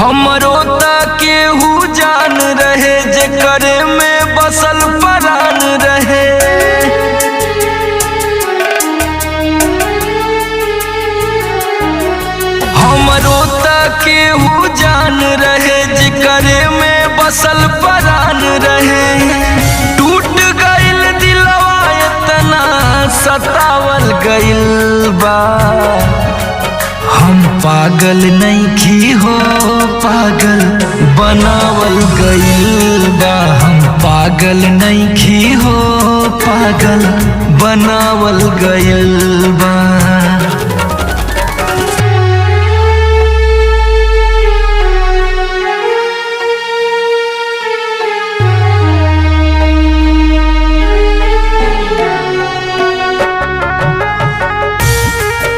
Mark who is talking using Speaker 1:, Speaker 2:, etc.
Speaker 1: हमरो त केहू जान रहे जेकरे में बसल परान रहे। हमरो त केहू जान रहे जेकरे में बसल परान रहे। टूट गइल दिलवा इतना सतावल गइल बा। हम पागल नइखी हो पागल बनावल गइल बा। हम पागल नइखी हो पागल बनावल गइल बा।